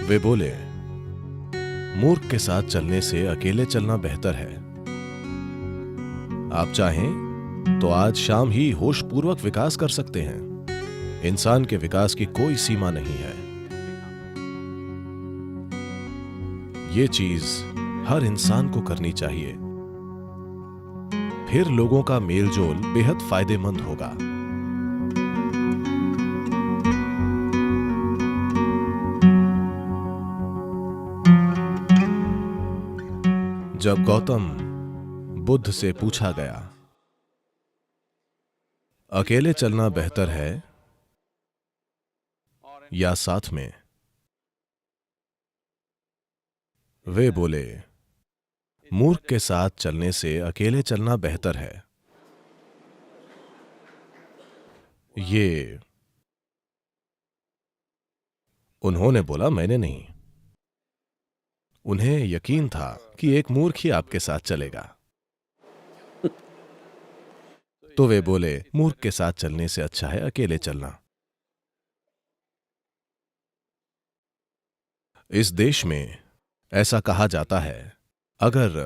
वे बोले, मूर्ख के साथ चलने से अकेले चलना बेहतर है। आप चाहें तो आज शाम ही होशपूर्वक विकास कर सकते हैं। इंसान के विकास की कोई सीमा नहीं है। ये चीज हर इंसान को करनी चाहिए, फिर लोगों का मेलजोल बेहद फायदेमंद होगा। जब गौतम बुद्ध से पूछा गया, अकेले चलना बेहतर है या साथ में, वे बोले, मूर्ख के साथ चलने से अकेले चलना बेहतर है। ये उन्होंने बोला, मैंने नहीं। उन्हें यकीन था कि एक मूर्ख ही आपके साथ चलेगा। तो वे बोले, मूर्ख के साथ चलने से अच्छा है अकेले चलना। इस देश में ऐसा कहा जाता है, अगर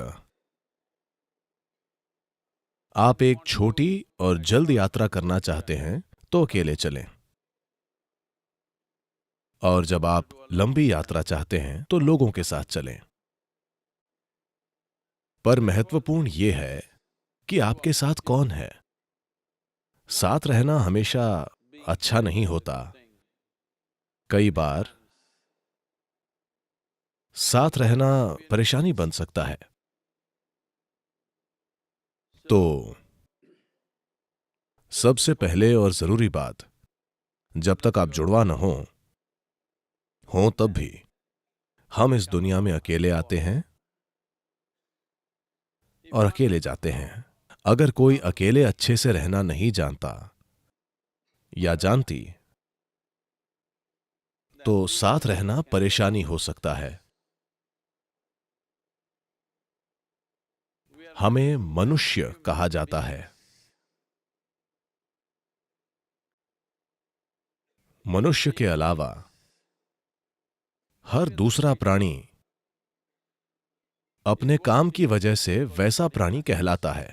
आप एक छोटी और जल्द यात्रा करना चाहते हैं तो अकेले चलें, और जब आप लंबी यात्रा चाहते हैं तो लोगों के साथ चलें। पर महत्वपूर्ण यह है कि आपके साथ कौन है। साथ रहना हमेशा अच्छा नहीं होता। कई बार साथ रहना परेशानी बन सकता है। तो सबसे पहले और जरूरी बात, जब तक आप जुड़वा न हो तब भी हम इस दुनिया में अकेले आते हैं और अकेले जाते हैं। अगर कोई अकेले अच्छे से रहना नहीं जानता या जानती, तो साथ रहना परेशानी हो सकता है। हमें मनुष्य कहा जाता है। मनुष्य के अलावा हर दूसरा प्राणी अपने काम की वजह से वैसा प्राणी कहलाता है,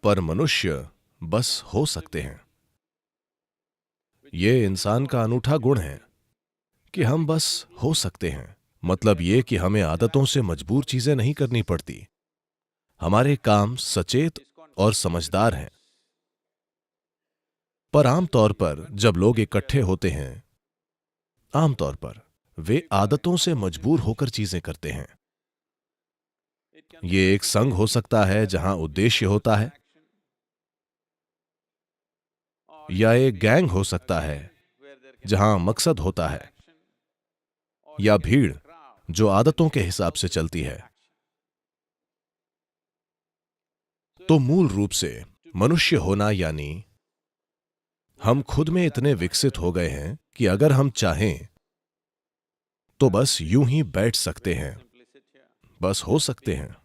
पर मनुष्य बस हो सकते हैं। यह इंसान का अनूठा गुण है कि हम बस हो सकते हैं। मतलब यह कि हमें आदतों से मजबूर चीजें नहीं करनी पड़ती। हमारे काम सचेत और समझदार हैं। पर आमतौर पर जब लोग इकट्ठे होते हैं, आमतौर पर वे आदतों से मजबूर होकर चीजें करते हैं। ये एक संघ हो सकता है जहां उद्देश्य होता है, या एक गैंग हो सकता है जहां मकसद होता है, या भीड़ जो आदतों के हिसाब से चलती है। तो मूल रूप से मनुष्य होना यानी हम खुद में इतने विकसित हो गए हैं कि अगर हम चाहें तो बस यूं ही बैठ सकते हैं, बस हो सकते हैं।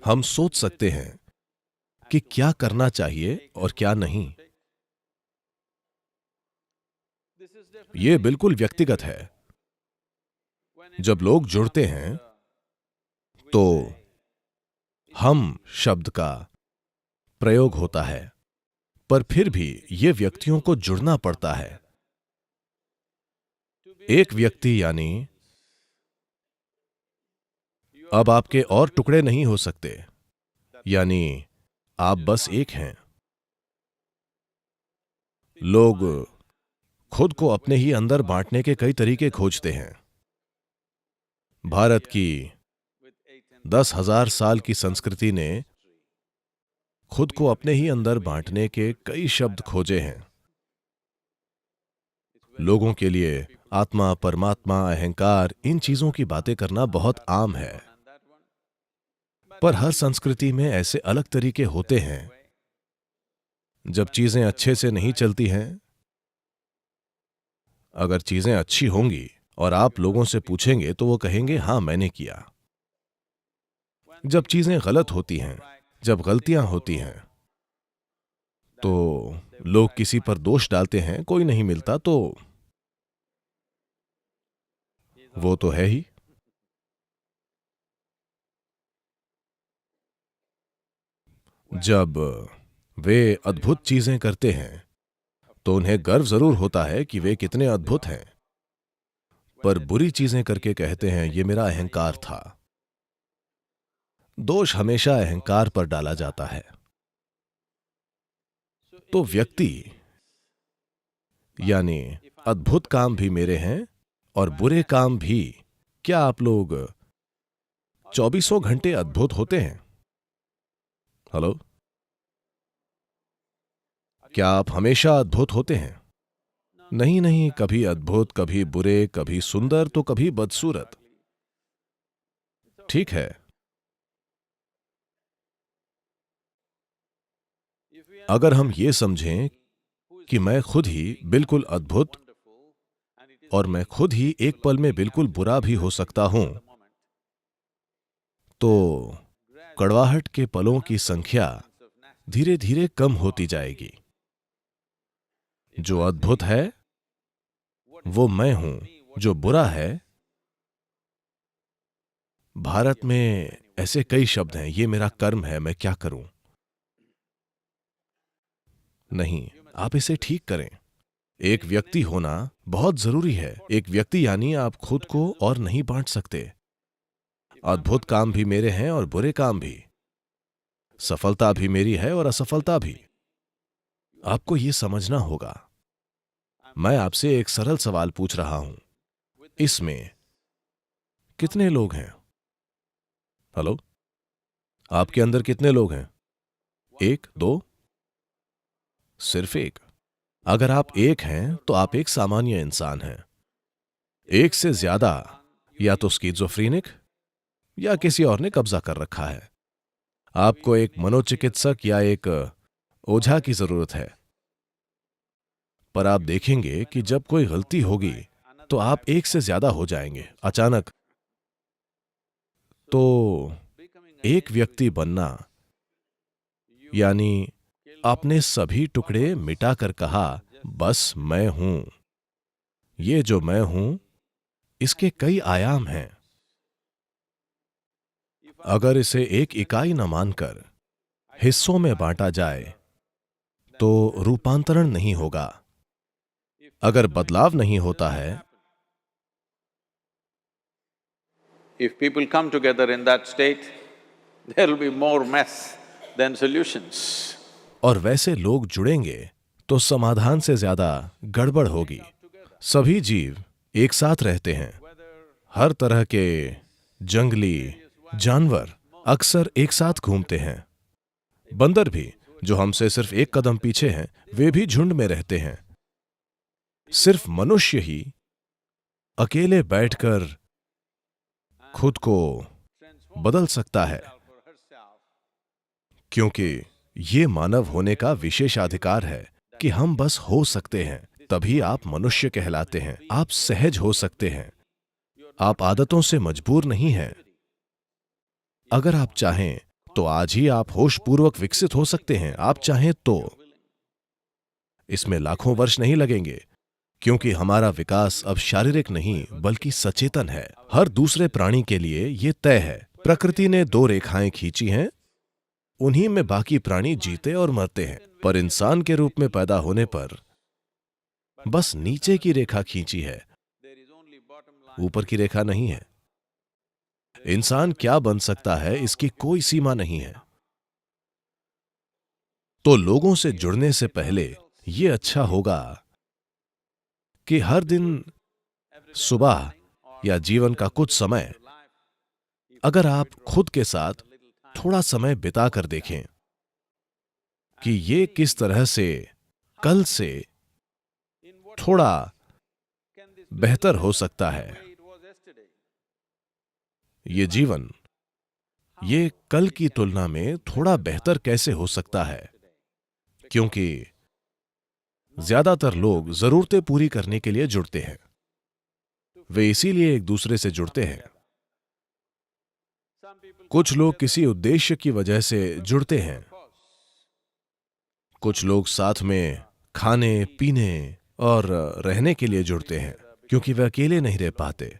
हम सोच सकते हैं कि क्या करना चाहिए और क्या नहीं। यह बिल्कुल व्यक्तिगत है। जब लोग जुड़ते हैं तो हम शब्द का प्रयोग होता है, पर फिर भी यह व्यक्तियों को जुड़ना पड़ता है। एक व्यक्ति यानी अब आपके और टुकड़े नहीं हो सकते, यानी आप बस एक हैं। लोग खुद को अपने ही अंदर बांटने के कई तरीके खोजते हैं। भारत की 10,000 साल की संस्कृति ने खुद को अपने ही अंदर बांटने के कई शब्द खोजे हैं। लोगों के लिए आत्मा, परमात्मा, अहंकार, इन चीजों की बातें करना बहुत आम है। पर हर संस्कृति में ऐसे अलग तरीके होते हैं। जब चीजें अच्छे से नहीं चलती हैं, अगर चीजें अच्छी होंगी और आप लोगों से पूछेंगे तो वो कहेंगे, हां मैंने किया। जब चीजें गलत होती हैं, जब गलतियां होती हैं, तो लोग किसी पर दोष डालते हैं, कोई नहीं मिलता तो वो तो है ही। जब वे अद्भुत चीजें करते हैं तो उन्हें गर्व जरूर होता है कि वे कितने अद्भुत हैं, पर बुरी चीजें करके कहते हैं ये मेरा अहंकार था। दोष हमेशा अहंकार पर डाला जाता है। तो व्यक्ति यानी अद्भुत काम भी मेरे हैं और बुरे काम भी। क्या आप लोग चौबीसों घंटे अद्भुत होते हैं? हेलो, क्या आप हमेशा अद्भुत होते हैं? नहीं नहीं, कभी अद्भुत, कभी बुरे, कभी सुंदर तो कभी बदसूरत। ठीक है, अगर हम ये समझें कि मैं खुद ही बिल्कुल अद्भुत और मैं खुद ही एक पल में बिल्कुल बुरा भी हो सकता हूं, तो कड़वाहट के पलों की संख्या धीरे धीरे कम होती जाएगी। जो अद्भुत है वो मैं हूं, जो बुरा है, भारत में ऐसे कई शब्द हैं, ये मेरा कर्म है, मैं क्या करूं। नहीं, आप इसे ठीक करें। एक व्यक्ति होना बहुत जरूरी है। एक व्यक्ति यानी आप खुद को और नहीं बांट सकते। अद्भुत काम भी मेरे हैं और बुरे काम भी, सफलता भी मेरी है और असफलता भी। आपको यह समझना होगा। मैं आपसे एक सरल सवाल पूछ रहा हूं, इसमें कितने लोग हैं? हेलो, आपके अंदर कितने लोग हैं? एक, दो? सिर्फ एक। अगर आप एक हैं तो आप एक सामान्य इंसान हैं। एक से ज्यादा या तो स्किज़ोफ्रेनिक या किसी और ने कब्जा कर रखा है। आपको एक मनोचिकित्सक या एक ओझा की जरूरत है। पर आप देखेंगे कि जब कोई गलती होगी तो आप एक से ज्यादा हो जाएंगे अचानक। तो एक व्यक्ति बनना यानी आपने सभी टुकड़े मिटाकर कहा बस मैं हूं। ये जो मैं हूं इसके कई आयाम हैं। अगर इसे एक इकाई न मानकर हिस्सों में बांटा जाए तो रूपांतरण नहीं होगा। अगर बदलाव नहीं होता है, If people come together in that state, there will be more mess than solutions. और वैसे लोग जुड़ेंगे तो समाधान से ज्यादा गड़बड़ होगी। सभी जीव एक साथ रहते हैं। हर तरह के जंगली जानवर अक्सर एक साथ घूमते हैं। बंदर भी, जो हमसे सिर्फ एक कदम पीछे हैं, वे भी झुंड में रहते हैं। सिर्फ मनुष्य ही अकेले बैठकर खुद को बदल सकता है, क्योंकि ये मानव होने का विशेषाधिकार है कि हम बस हो सकते हैं। तभी आप मनुष्य कहलाते हैं। आप सहज हो सकते हैं। आप आदतों से मजबूर नहीं हैं। अगर आप चाहें तो आज ही आप होशपूर्वक विकसित हो सकते हैं। आप चाहें तो इसमें लाखों वर्ष नहीं लगेंगे, क्योंकि हमारा विकास अब शारीरिक नहीं बल्कि सचेतन है। हर दूसरे प्राणी के लिए यह तय है। प्रकृति ने दो रेखाएं खींची हैं, उन्हीं में बाकी प्राणी जीते और मरते हैं। पर इंसान के रूप में पैदा होने पर बस नीचे की रेखा खींची है, ऊपर की रेखा नहीं है। इंसान क्या बन सकता है इसकी कोई सीमा नहीं है। तो लोगों से जुड़ने से पहले यह अच्छा होगा कि हर दिन सुबह या जीवन का कुछ समय अगर आप खुद के साथ थोड़ा समय बिता कर देखें कि ये किस तरह से कल से थोड़ा बेहतर हो सकता है। ये जीवन ये कल की तुलना में थोड़ा बेहतर कैसे हो सकता है, क्योंकि ज्यादातर लोग जरूरतें पूरी करने के लिए जुड़ते हैं। वे इसीलिए एक दूसरे से जुड़ते हैं। कुछ लोग किसी उद्देश्य की वजह से जुड़ते हैं। कुछ लोग साथ में खाने पीने और रहने के लिए जुड़ते हैं, क्योंकि वे अकेले नहीं रह पाते।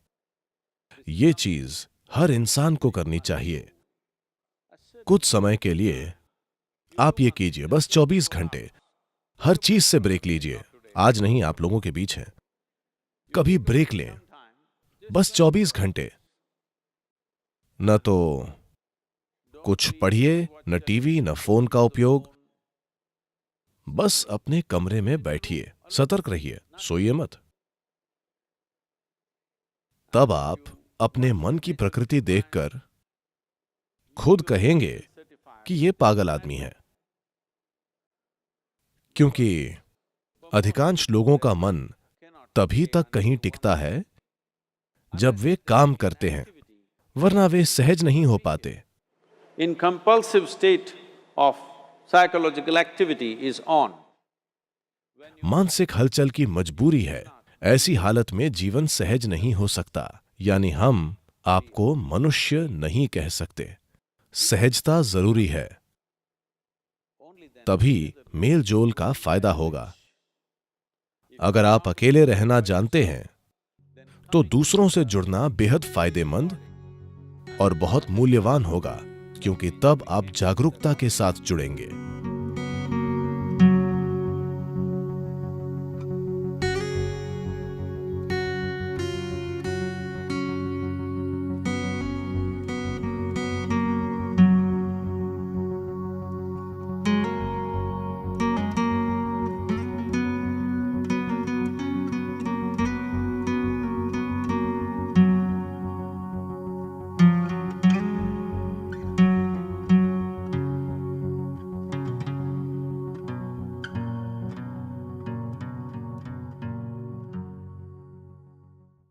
ये चीज हर इंसान को करनी चाहिए। कुछ समय के लिए आप ये कीजिए, बस 24 घंटे हर चीज से ब्रेक लीजिए। आज नहीं, आप लोगों के बीच हैं, कभी ब्रेक लें, बस 24 घंटे। न तो कुछ पढ़िए, न टीवी, न फोन का उपयोग, बस अपने कमरे में बैठिए, सतर्क रहिए, सोइए मत। तब आप अपने मन की प्रकृति देखकर खुद कहेंगे कि ये पागल आदमी है, क्योंकि अधिकांश लोगों का मन तभी तक कहीं टिकता है जब वे काम करते हैं, वरना वे सहज नहीं हो पाते। In compulsive state of psychological activity is on. मानसिक हलचल की मजबूरी है, ऐसी हालत में जीवन सहज नहीं हो सकता। यानी हम आपको मनुष्य नहीं कह सकते। सहजता जरूरी है, तभी मेल जोल का फायदा होगा। अगर आप अकेले रहना जानते हैं तो दूसरों से जुड़ना बेहद फायदेमंद और बहुत मूल्यवान होगा, क्योंकि तब आप जागरूकता के साथ जुड़ेंगे।